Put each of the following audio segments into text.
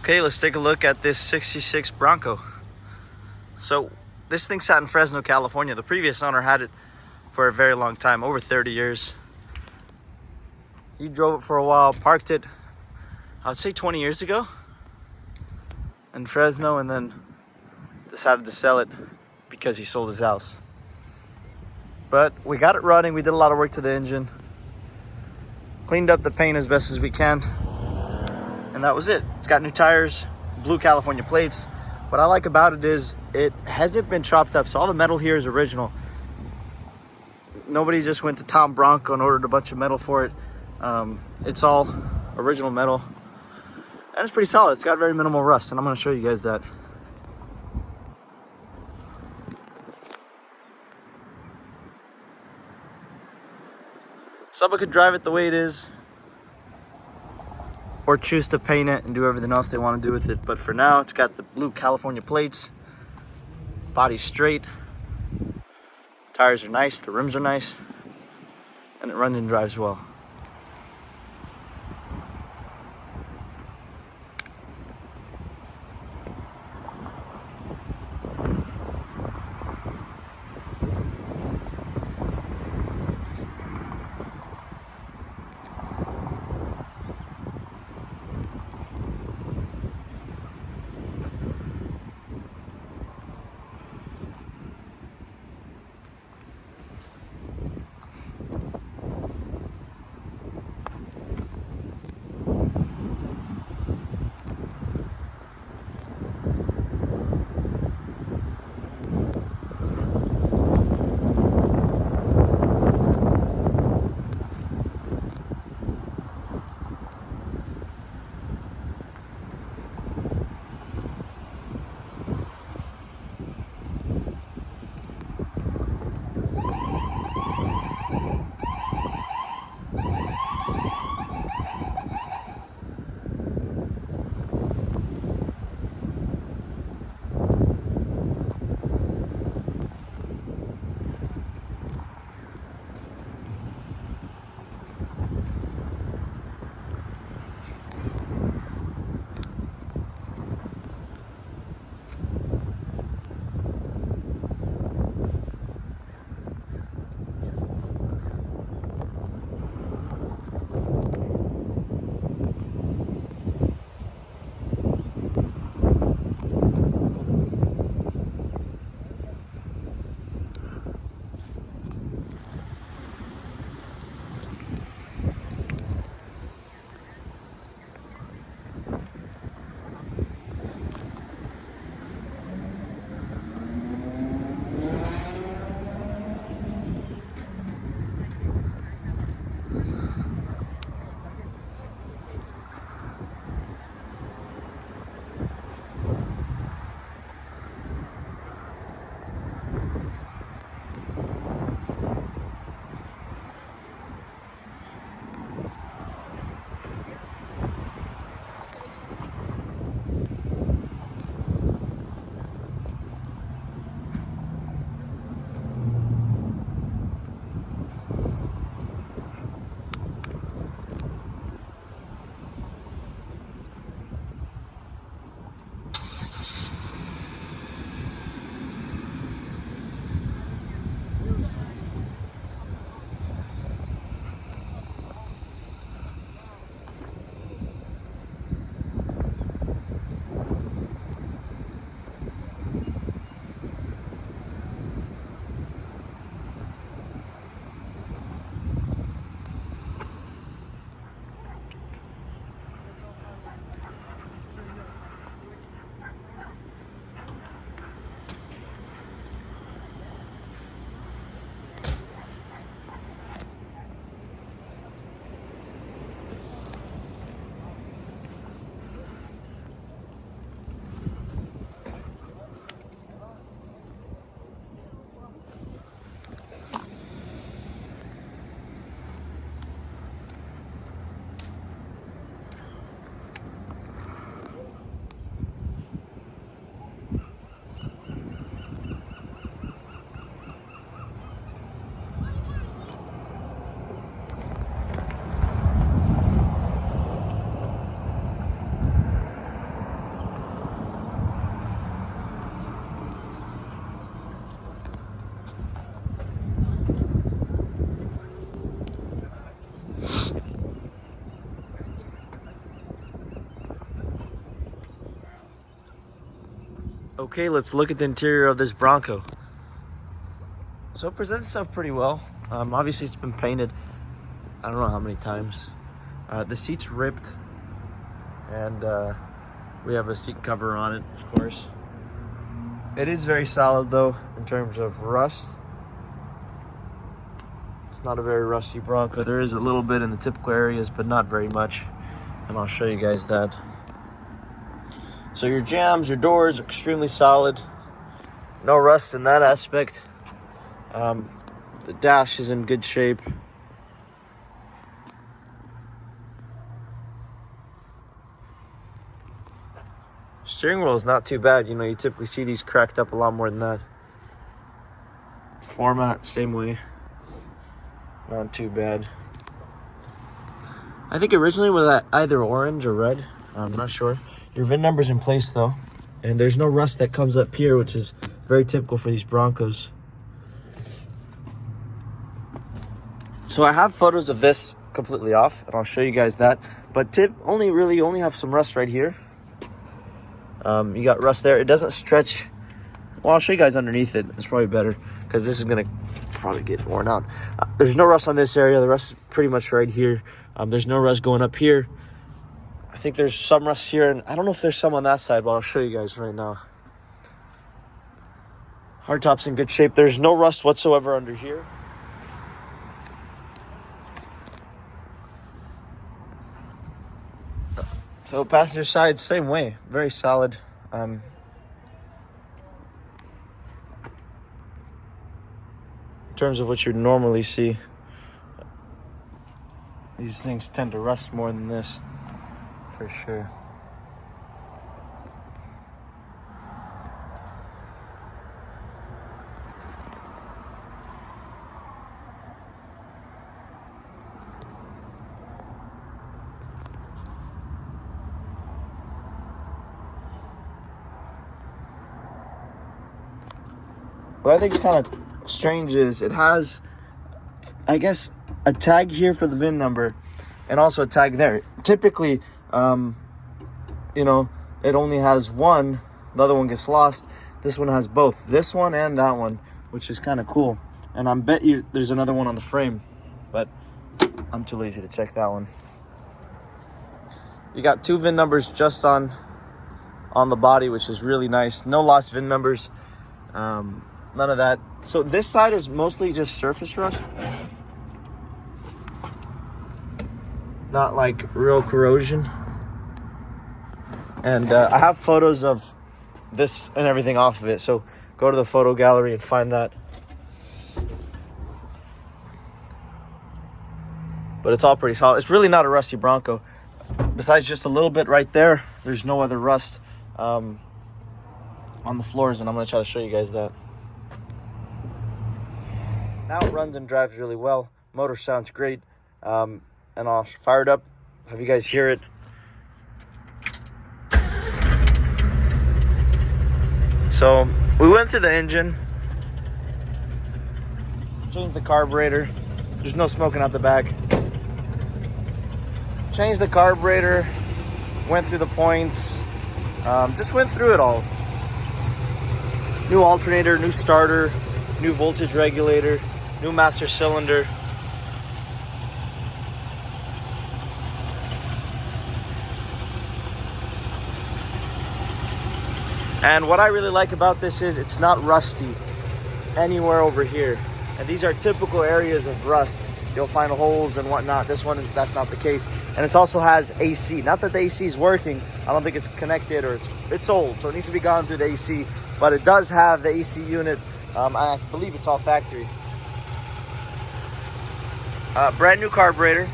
Okay, let's take a look at this 66 Bronco. So this thing sat in Fresno, California. The previous owner had it for a very long time, over 30 years. He drove it for a while, parked it, I would say 20 years ago in Fresno, and then decided to sell it because he sold his house. But we got it running. We did a lot of work to the engine, cleaned up the paint as best as we can, and that was it. It's got new tires, blue California plates. What I like about it is it hasn't been chopped up, so all the metal here is original. Nobody just went to Tom Bronco and ordered a bunch of metal for it. It's all original metal, and it's pretty solid. It's got very minimal rust, and I'm going to show you guys that. Someone could drive it the way it is, or choose to paint it and do everything else they want to do with it. But for now, it's got the blue California plates, body's straight, tires are nice, the rims are nice, and it runs and drives well. Okay, let's look at the interior of this Bronco. So it presents itself pretty well. Obviously it's been painted, I don't know how many times. The seat's ripped, and we have a seat cover on it, of course. It is very solid though, in terms of rust. It's not a very rusty Bronco. There is a little bit in the typical areas, but not very much. And I'll show you guys that. So your jambs, your doors are extremely solid. No rust in that aspect. The dash is in good shape. Steering wheel is not too bad. You know, you typically see these cracked up a lot more than that. Format, same way. Not too bad. I think originally it was either orange or red. I'm not sure. Your VIN number's in place though. And there's no rust that comes up here, which is very typical for these Broncos. So I have photos of this completely off, and I'll show you guys that. But only have some rust right here. You got rust there. It doesn't stretch. Well, I'll show you guys underneath it. It's probably better because this is gonna probably get worn out. There's no rust on this area. The rust is pretty much right here. There's no rust going up here. I think there's some rust here, and I don't know if there's some on that side, but I'll show you guys right now. Hardtop's in good shape. There's no rust whatsoever under here. So passenger side, same way, very solid. In terms of what you normally see, these things tend to rust more than this, for sure. What I think is kind of strange is it has, I guess, a tag here for the VIN number and also a tag there. Typically, you know, it only has one. The other one gets lost. This one has both. This one and that one, which is kind of cool. And I bet you there's another one on the frame, but I'm too lazy to check that one. You got two VIN numbers just on the body, which is really nice. No lost VIN numbers. None of that. So this side is mostly just surface rust. Not like real corrosion. And I have photos of this and everything off of it. So go to the photo gallery and find that. But it's all pretty solid. It's really not a rusty Bronco. Besides just a little bit right there, there's no other rust on the floors. And I'm going to try to show you guys that. Now it runs and drives really well. Motor sounds great. And I'll fire it up, have you guys hear it. So we went through the engine, changed the carburetor. There's no smoking out the back. Changed the carburetor, went through the points, just went through it all. New alternator, new starter, new voltage regulator, new master cylinder. And what I really like about this is it's not rusty anywhere over here. And these are typical areas of rust. You'll find holes and whatnot. This one, that's not the case. And it also has AC. Not that the AC is working. I don't think it's connected, or it's old, so it needs to be gone through the AC. But it does have the AC unit. I believe it's all factory. Brand new carburetor.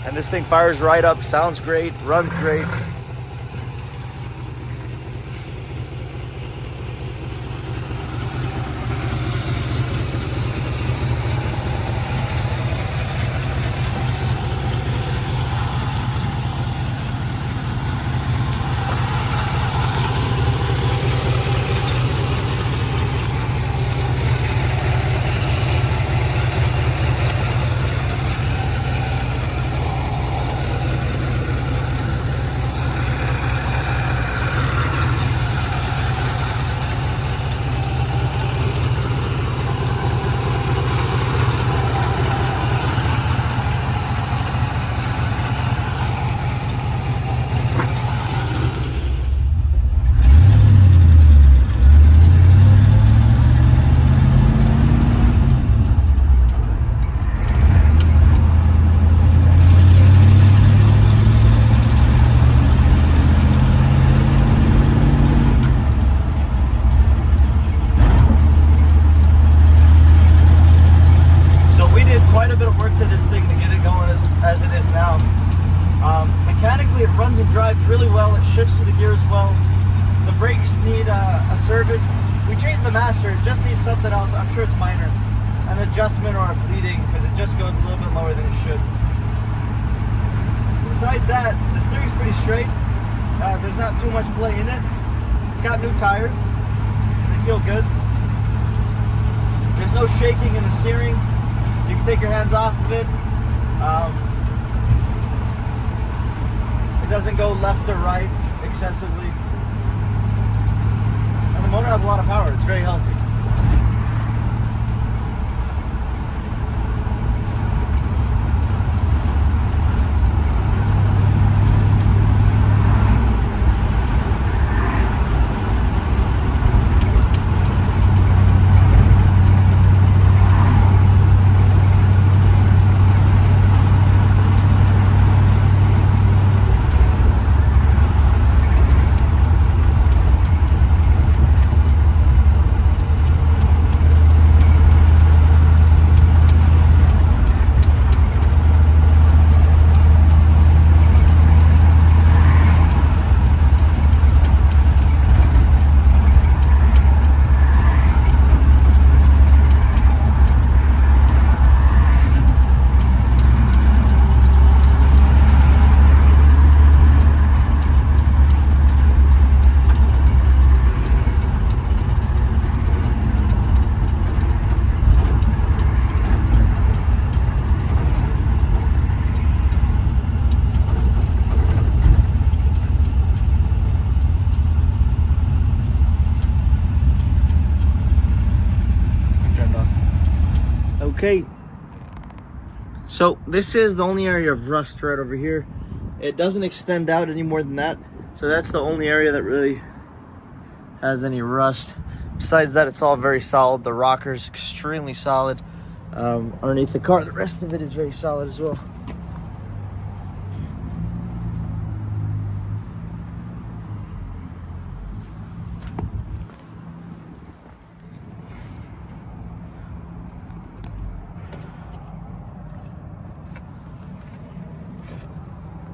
And this thing fires right up, sounds great, runs great. runs and drives really well. It shifts through the gears well. The brakes need a service. We changed the master. It just needs something else. I'm sure it's minor. An adjustment or a bleeding, because it just goes a little bit lower than it should. Besides that, the steering's pretty straight. There's not too much play in it. It's got new tires. They feel good. There's no shaking in the steering. You can take your hands off of it. It doesn't go left or right excessively. And the motor has a lot of power. It's very healthy. Okay, so this is the only area of rust right over here. It doesn't extend out any more than that, so that's the only area that really has any rust. Besides that, it's all very solid. The rocker's extremely solid. Underneath the car, the rest of it is very solid as well.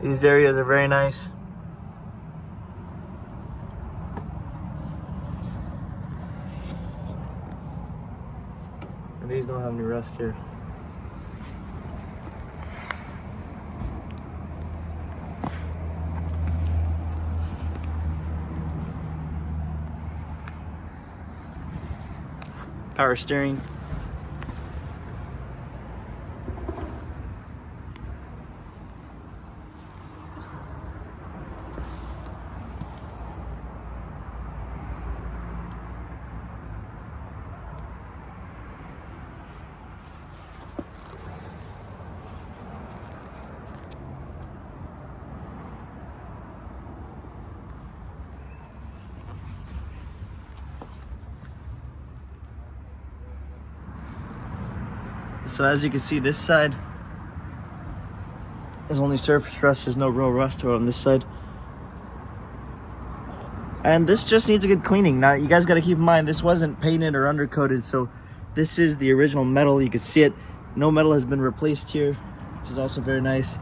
These areas are very nice. And these don't have any rust here. Power steering. So as you can see, this side is only surface rust. There's no real rust on this side. And this just needs a good cleaning. Now, you guys got to keep in mind, this wasn't painted or undercoated, so this is the original metal. You can see it. No metal has been replaced here, which is also very nice.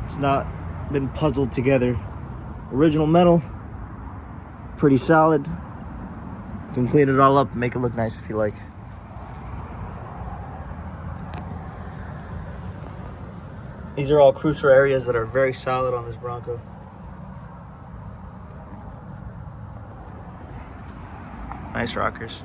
It's not been puzzled together. Original metal, pretty solid. You can clean it all up and make it look nice if you like. These are all crucial areas that are very solid on this Bronco. Nice rockers.